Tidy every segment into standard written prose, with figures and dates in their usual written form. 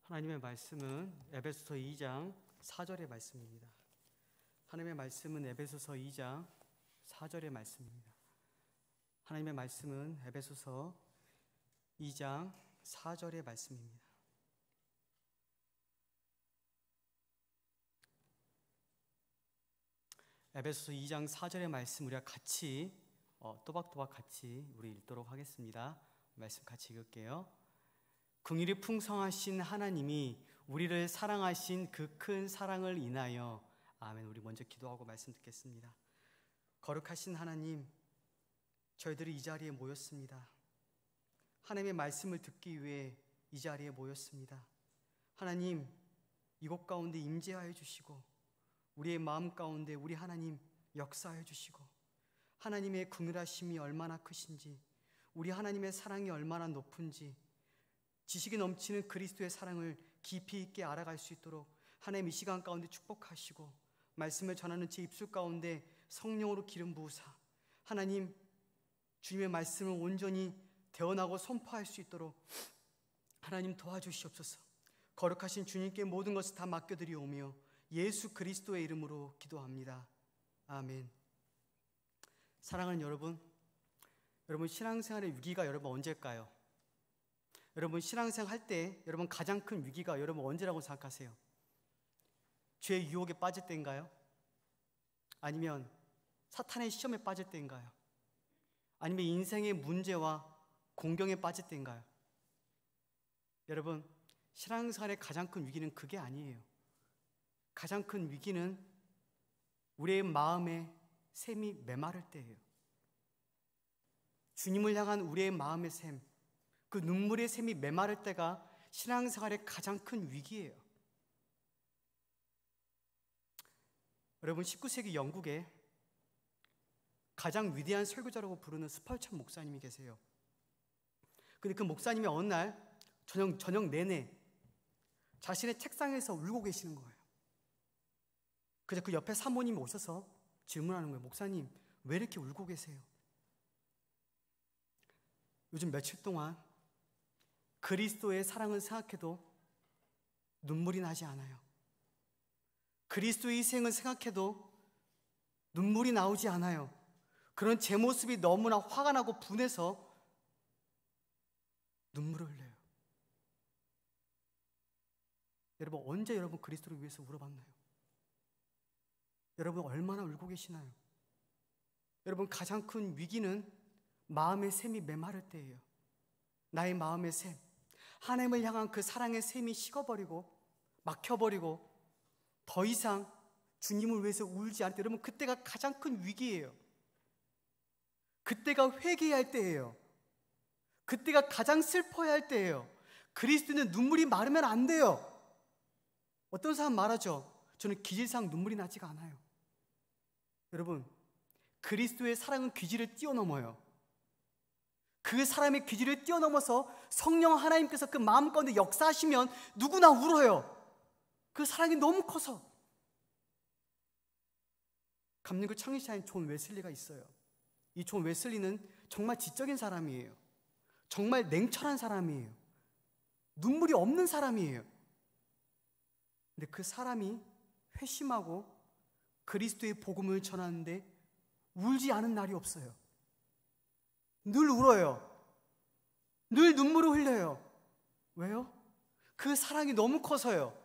하나님의 말씀은 에베소서 2장 4절의 말씀입니다. 하나님의 말씀은 에베소서 2장 4절의 말씀입니다. 하나님의 말씀은 에베소서 2장 4절의 말씀입니다. 에베소서 2장 4절의 말씀 우리가 같이 또박또박 같이 우리 읽도록 하겠습니다. 말씀 같이 읽을게요. 긍휼이 풍성하신 하나님이 우리를 사랑하신 그 큰 사랑을 인하여 아멘. 우리 먼저 기도하고 말씀 듣겠습니다. 거룩하신 하나님, 저희들이 이 자리에 모였습니다. 하나님의 말씀을 듣기 위해 이 자리에 모였습니다. 하나님, 이곳 가운데 임재하여 주시고 우리의 마음 가운데 우리 하나님 역사하여 주시고 하나님의 긍휼하심이 얼마나 크신지, 우리 하나님의 사랑이 얼마나 높은지, 지식이 넘치는 그리스도의 사랑을 깊이 있게 알아갈 수 있도록 하나님 이 시간 가운데 축복하시고 말씀을 전하는 제 입술 가운데 성령으로 기름 부으사 하나님 주님의 말씀을 온전히 대언하고 선포할 수 있도록 하나님 도와주시옵소서. 거룩하신 주님께 모든 것을 다 맡겨드리오며 예수 그리스도의 이름으로 기도합니다. 아멘. 사랑하는 여러분, 신앙생활의 위기가 여러분 언제일까요? 여러분 신앙생활 할 때 여러분 가장 큰 위기가 여러분 언제라고 생각하세요? 죄의 유혹에 빠질 때인가요? 아니면 사탄의 시험에 빠질 때인가요? 아니면 인생의 문제와 공경에 빠질 때인가요? 여러분 신앙생활의 가장 큰 위기는 그게 아니에요. 가장 큰 위기는 우리의 마음의 샘이 메마를 때예요. 주님을 향한 우리의 마음의 샘, 그 눈물의 샘이 메마를 때가 신앙생활의 가장 큰 위기예요. 여러분 19세기 영국에 가장 위대한 설교자라고 부르는 스펄천 목사님이 계세요. 근데 그 목사님이 어느 날 저녁 내내 자신의 책상에서 울고 계시는 거예요. 그래서 그 옆에 사모님이 오셔서 질문하는 거예요. 목사님, 왜 이렇게 울고 계세요? 요즘 며칠 동안 그리스도의 사랑을 생각해도 눈물이 나지 않아요. 그리스도의 희생을 생각해도 눈물이 나오지 않아요. 그런 제 모습이 너무나 화가 나고 분해서 눈물을 흘려요. 여러분 언제 여러분 그리스도를 위해서 울어봤나요? 여러분 얼마나 울고 계시나요? 여러분 가장 큰 위기는 마음의 샘이 메마를 때예요. 나의 마음의 샘, 하나님을 향한 그 사랑의 샘이 식어버리고 막혀버리고 더 이상 주님을 위해서 울지 않을 때 여러분 그때가 가장 큰 위기예요. 그때가 회개해야 할 때예요. 그때가 가장 슬퍼야 할 때예요. 그리스도는 눈물이 마르면 안 돼요. 어떤 사람 말하죠. 저는 기질상 눈물이 나지가 않아요. 여러분 그리스도의 사랑은 기질을 뛰어넘어요. 그 사람의 기질을 뛰어넘어서 성령 하나님께서 그 마음 가운데 역사하시면 누구나 울어요. 그 사랑이 너무 커서. 감리교 창립자인 존 웨슬리가 있어요. 이 존 웨슬리는 정말 지적인 사람이에요. 정말 냉철한 사람이에요. 눈물이 없는 사람이에요. 근데 그 사람이 회심하고 그리스도의 복음을 전하는데 울지 않은 날이 없어요. 늘 울어요. 늘 눈물을 흘려요. 왜요? 그 사랑이 너무 커서요.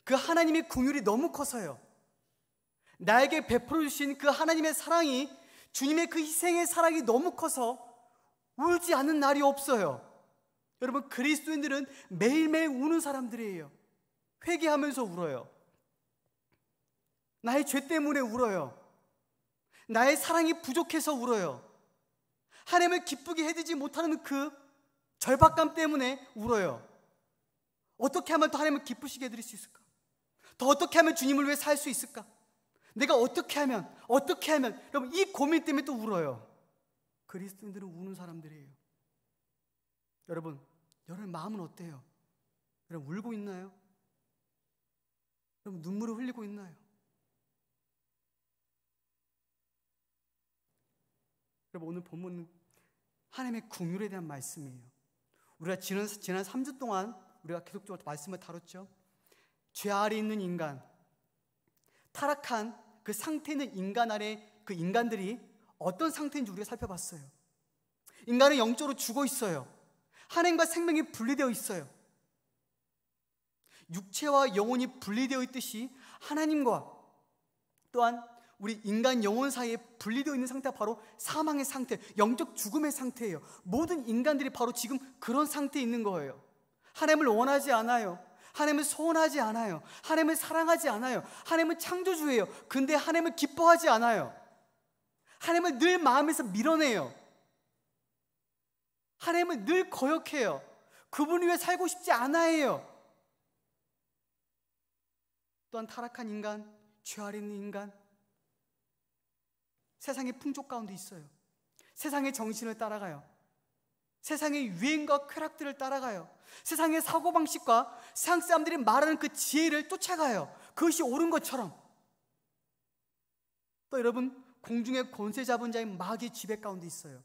그 하나님의 긍휼이 너무 커서요. 나에게 베풀어 주신 그 하나님의 사랑이, 주님의 그 희생의 사랑이 너무 커서 울지 않는 날이 없어요. 여러분 그리스도인들은 매일매일 우는 사람들이에요. 회개하면서 울어요. 나의 죄 때문에 울어요. 나의 사랑이 부족해서 울어요. 하나님을 기쁘게 해드리지 못하는 그 절박감 때문에 울어요. 어떻게 하면 더 하나님을 기쁘시게 해드릴 수 있을까? 더 어떻게 하면 주님을 위해 살 수 있을까? 내가 어떻게 하면 여러분 이 고민 때문에 또 울어요. 그리스도인들은 우는 사람들이에요. 여러분 마음은 어때요? 여러분 울고 있나요? 여러분 눈물을 흘리고 있나요? 여러분 오늘 본문은 하나님의 긍휼에 대한 말씀이에요. 우리가 지난 3주 동안 우리가 계속적으로 말씀을 다뤘죠. 죄 아래 있는 인간, 타락한 그 상태에 있는 인간 아래 그 인간들이 어떤 상태인지 우리가 살펴봤어요. 인간은 영적으로 죽어 있어요. 하나님과 생명이 분리되어 있어요. 육체와 영혼이 분리되어 있듯이 하나님과 또한 우리 인간 영혼 사이에 분리되어 있는 상태가 바로 사망의 상태, 영적 죽음의 상태예요. 모든 인간들이 바로 지금 그런 상태에 있는 거예요. 하나님을 원하지 않아요. 하나님을 소원하지 않아요. 하나님을 사랑하지 않아요. 하나님은 창조주예요. 근데 하나님을 기뻐하지 않아요. 하나님을 늘 마음에서 밀어내요. 하나님을 늘 거역해요. 그분 위해 살고 싶지 않아해요. 또한 타락한 인간, 죄 아래 있는 인간, 세상의 풍족 가운데 있어요. 세상의 정신을 따라가요. 세상의 유행과 쾌락들을 따라가요. 세상의 사고방식과 세상 사람들이 말하는 그 지혜를 쫓아가요. 그것이 옳은 것처럼. 또 여러분, 공중의 권세 잡은 자인 마귀의 지배 가운데 있어요.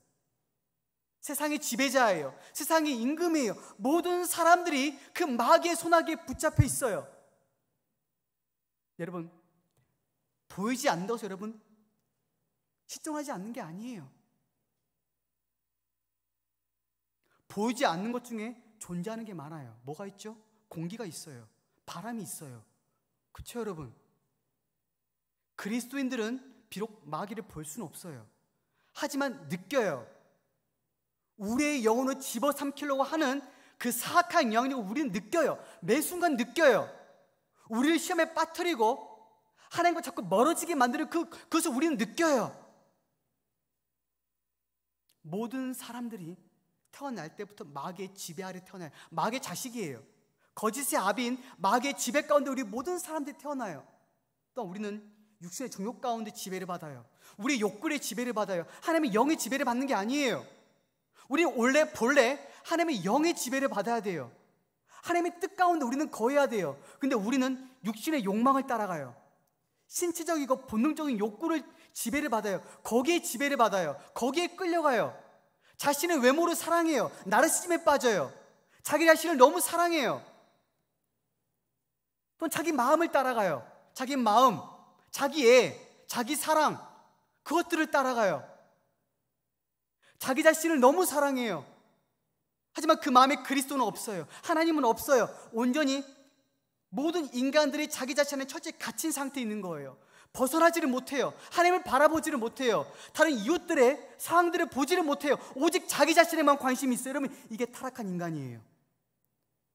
세상의 지배자예요. 세상의 임금이에요. 모든 사람들이 그 마귀의 손아귀에 붙잡혀 있어요. 여러분, 보이지 않는다고 해서 여러분 실존하지 않는 게 아니에요. 보이지 않는 것 중에 존재하는 게 많아요. 뭐가 있죠? 공기가 있어요. 바람이 있어요. 그렇죠, 여러분? 그리스도인들은 비록 마귀를 볼 수는 없어요. 하지만 느껴요. 우리의 영혼을 집어삼키려고 하는 그 사악한 영향력을 우리는 느껴요. 매 순간 느껴요. 우리를 시험에 빠뜨리고 하나님과 자꾸 멀어지게 만드는 그것을 우리는 느껴요. 모든 사람들이 태어날 때부터 마귀의 지배 아래 태어나요. 마귀의 자식이에요. 거짓의 아비인 마귀의 지배 가운데 우리 모든 사람들이 태어나요. 또 우리는 육신의 정욕 가운데 지배를 받아요. 우리 욕구의 지배를 받아요. 하나님의 영의 지배를 받는 게 아니에요. 우리는 원래 본래 하나님의 영의 지배를 받아야 돼요. 하나님의 뜻 가운데 우리는 거해야 돼요. 근데 우리는 육신의 욕망을 따라가요. 신체적이고 본능적인 욕구를 지배를 받아요. 거기에 지배를 받아요. 거기에 끌려가요. 자신의 외모를 사랑해요. 나르시즘에 빠져요. 자기 자신을 너무 사랑해요. 또 자기 마음을 따라가요. 자기 마음, 자기 애, 자기 사랑, 그것들을 따라가요. 자기 자신을 너무 사랑해요. 하지만 그 마음에 그리스도는 없어요. 하나님은 없어요. 온전히 모든 인간들이 자기 자신의 처지에 갇힌 상태에 있는 거예요. 벗어나지를 못해요. 하나님을 바라보지를 못해요. 다른 이웃들의 상황들을 보지를 못해요. 오직 자기 자신에만 관심이 있어요. 여러분, 이게 타락한 인간이에요.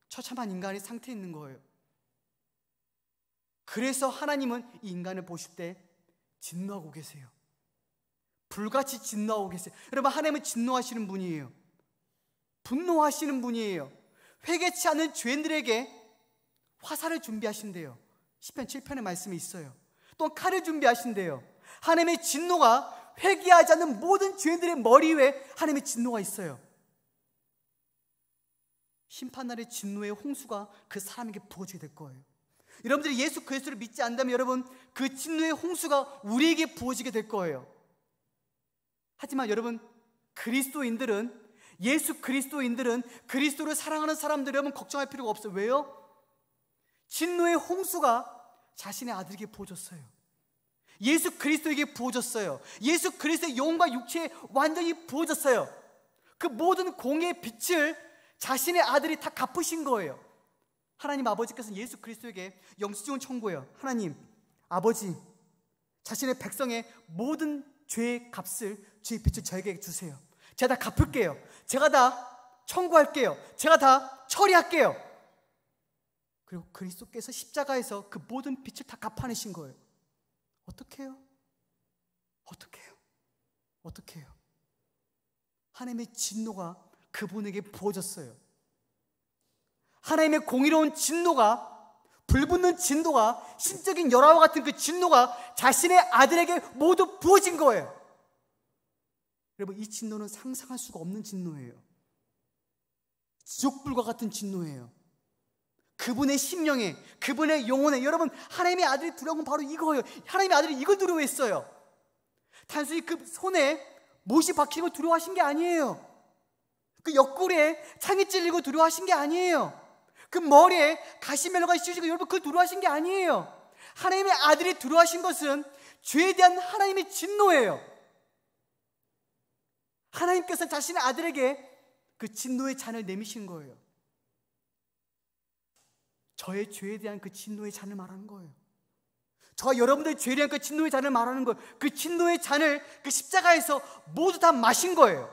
처참한 인간의 상태에 있는 거예요. 그래서 하나님은 이 인간을 보실 때 진노하고 계세요. 불같이 진노하고 계세요. 여러분, 하나님은 진노하시는 분이에요. 분노하시는 분이에요. 회개치 않은 죄인들에게 화살을 준비하신대요. 시편 7편의 말씀이 있어요. 또 칼을 준비하신대요. 하나님의 진노가 회개하지 않는 모든 죄인들의 머리 위에 하나님의 진노가 있어요. 심판날의 진노의 홍수가 그 사람에게 부어지게 될 거예요. 여러분들이 예수 그리스도를 믿지 않는다면 여러분, 그 진노의 홍수가 우리에게 부어지게 될 거예요. 하지만 여러분, 예수 그리스도인들은 그리스도를 사랑하는 사람들, 여러분 걱정할 필요가 없어요. 왜요? 진노의 홍수가 자신의 아들에게 부어졌어요. 예수 그리스도에게 부어졌어요. 예수 그리스도의 영과 육체에 완전히 부어졌어요. 그 모든 공의 빛을 자신의 아들이 다 갚으신 거예요. 하나님 아버지께서는 예수 그리스도에게 영수증을 청구해요. 하나님 아버지, 자신의 백성의 모든 죄의 값을, 죄의 빛을 저에게 주세요. 제가 다 갚을게요. 제가 다 청구할게요. 제가 다 처리할게요. 그리고 그리스도께서 십자가에서 그 모든 빛을 다 갚아내신 거예요. 어떻게 해요? 어떻게 해요? 하나님의 진노가 그분에게 부어졌어요. 하나님의 공의로운 진노가, 불붙는 진노가, 신적인 열화와 같은 그 진노가 자신의 아들에게 모두 부어진 거예요. 여러분, 이 진노는 상상할 수가 없는 진노예요. 지옥불과 같은 진노예요. 그분의 심령에, 그분의 영혼에, 여러분, 하나님의 아들이 두려운 건 바로 이거예요. 하나님의 아들이 이걸 두려워했어요. 단순히 그 손에 못이 박히는 걸 두려워하신 게 아니에요. 그 옆구리에 창이 찔리고 두려워하신 게 아니에요. 그 머리에 가시멜로가 씌우시고 여러분 그 들어하신 게 아니에요. 하나님의 아들이 들어하신 것은 죄에 대한 하나님의 진노예요. 하나님께서 자신의 아들에게 그 진노의 잔을 내미신 거예요. 저의 죄에 대한 그 진노의 잔을 말하는 거예요. 저와 여러분들의 죄에 대한 그 진노의 잔을 말하는 거예요. 그 진노의 잔을 그 십자가에서 모두 다 마신 거예요.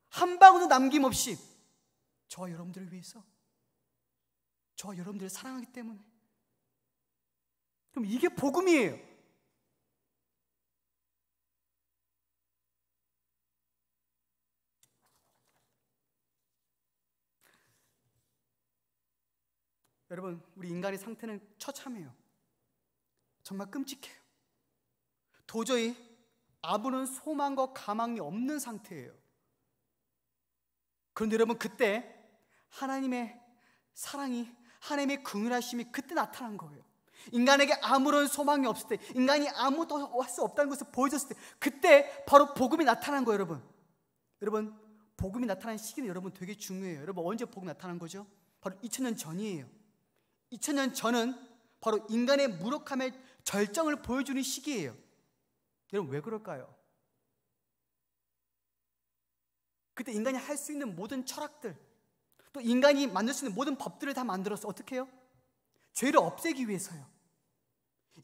한 방울도 남김없이 저와 여러분들을 위해서, 저와 여러분들을 사랑하기 때문에. 그럼 이게 복음이에요. 여러분, 우리 인간의 상태는 처참해요. 정말 끔찍해요. 도저히 아무런 소망과 가망이 없는 상태예요. 그런데 여러분, 그때 하나님의 사랑이, 하나님의 긍휼하심이 그때 나타난 거예요. 인간에게 아무런 소망이 없을 때, 인간이 아무것도 할 수 없다는 것을 보여줬을 때, 그때 바로 복음이 나타난 거예요. 여러분, 복음이 나타난 시기는 여러분 되게 중요해요. 여러분, 언제 복음이 나타난 거죠? 바로 2000년 전이에요. 2000년 전은 바로 인간의 무력함의 절정을 보여주는 시기예요. 여러분, 왜 그럴까요? 그때 인간이 할 수 있는 모든 철학들, 또 인간이 만들 수 있는 모든 법들을 다 만들었어. 어떻게 해요? 죄를 없애기 위해서요.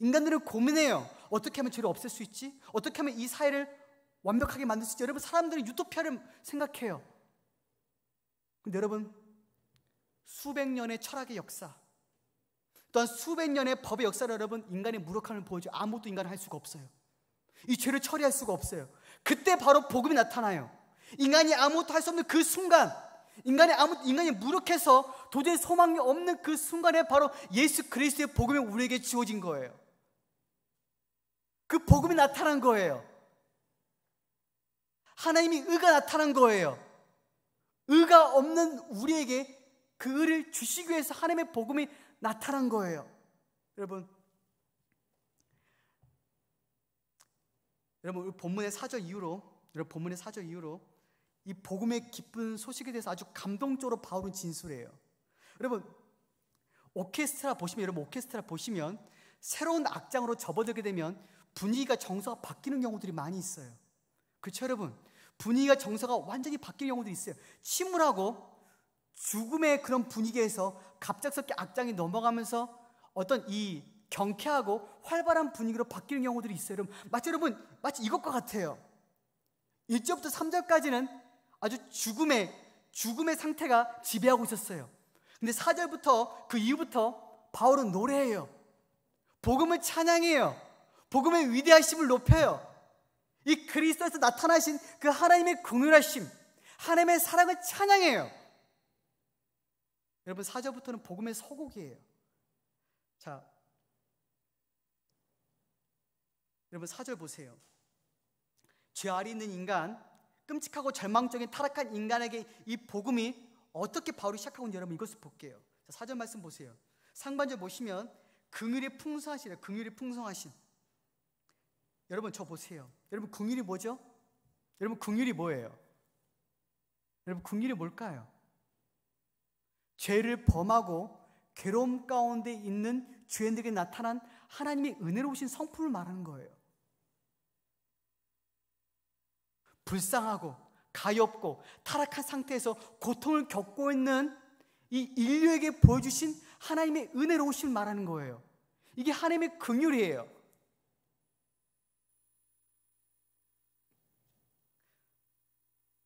인간들은 고민해요. 어떻게 하면 죄를 없앨 수 있지? 어떻게 하면 이 사회를 완벽하게 만들 수 있지? 여러분, 사람들은 유토피아를 생각해요. 근데 여러분, 수백 년의 철학의 역사, 또한 수백 년의 법의 역사를 여러분, 인간의 무력함을 보여줘. 아무것도 인간은 할 수가 없어요. 이 죄를 처리할 수가 없어요. 그때 바로 복음이 나타나요. 인간이 아무것도 할 수 없는 그 순간, 인간이 무력해서 도저히 소망이 없는 그 순간에 바로 예수 그리스도의 복음이 우리에게 주어진 거예요. 그 복음이 나타난 거예요. 하나님이 의가 나타난 거예요. 의가 없는 우리에게 그 의를 주시기 위해서 하나님의 복음이 나타난 거예요. 여러분, 본문의 4절 이후로 이 복음의 기쁜 소식에 대해서 아주 감동적으로 바울은 진술해요. 여러분, 오케스트라 보시면 새로운 악장으로 접어들게 되면 분위기가, 정서가 바뀌는 경우들이 많이 있어요. 그렇죠, 여러분? 분위기가, 정서가 완전히 바뀌는 경우도 있어요. 침울하고 죽음의 그런 분위기에서 갑작스럽게 악장이 넘어가면서 어떤 이 경쾌하고 활발한 분위기로 바뀌는 경우들이 있어요. 마치 이것과 같아요. 1절부터 3절까지는 아주 죽음의 상태가 지배하고 있었어요. 근데 4절부터 그 이후부터 바울은 노래해요. 복음을 찬양해요. 복음의 위대하심을 높여요. 이 그리스도에서 나타나신 그 하나님의 긍휼하심, 하나님의 사랑을 찬양해요. 여러분, 4절부터는 복음의 서곡이에요. 자, 여러분 4절 보세요. 죄 아래 있는 인간, 끔찍하고 절망적인 타락한 인간에게 이 복음이 어떻게 바울이 시작하고 있는지 여러분 이것을 볼게요. 자, 4절 말씀 보세요. 상반절 보시면 긍휼이 풍성하시래요. 긍휼이 풍성하신. 여러분 저 보세요. 여러분 긍휼이 뭐죠? 여러분 긍휼이 뭐예요? 여러분 긍휼이 뭘까요? 죄를 범하고 괴로움 가운데 있는 죄인들에게 나타난 하나님의 은혜로우신 성품을 말하는 거예요. 불쌍하고 가엾고 타락한 상태에서 고통을 겪고 있는 이 인류에게 보여주신 하나님의 은혜로우심을 말하는 거예요. 이게 하나님의 긍휼이에요.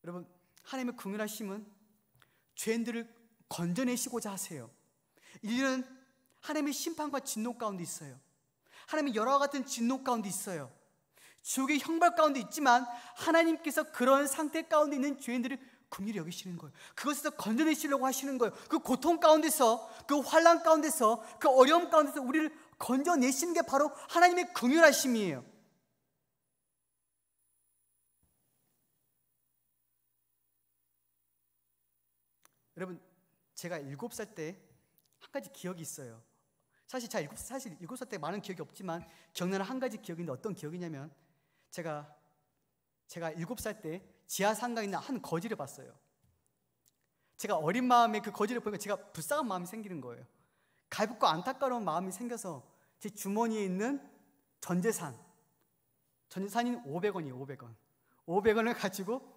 여러분, 하나님의 긍휼하심은 죄인들을 건져내시고자 하세요. 인류는 하나님의 심판과 진노 가운데 있어요. 하나님의 열화와 같은 진노 가운데 있어요. 지옥의 형벌 가운데 있지만 하나님께서 그런 상태 가운데 있는 죄인들을 긍휼히 여기시는 거예요. 그것에서 건져내시려고 하시는 거예요. 그 고통 가운데서, 그 환난 가운데서, 그 어려움 가운데서 우리를 건져내시는 게 바로 하나님의 긍휼하심이에요. 여러분, 제가 7살 때 한 가지 기억이 있어요. 사실 7살 때 많은 기억이 없지만 기억나는 한 가지 기억인데 어떤 기억이냐면 제가 7살 때 지하 상가에 있는 한 거지를 봤어요. 제가 어린 마음에 그 거지를 보니까 제가 불쌍한 마음이 생기는 거예요. 가볍고 안타까운 마음이 생겨서 제 주머니에 있는 전재산인 500원이에요. 500원을 가지고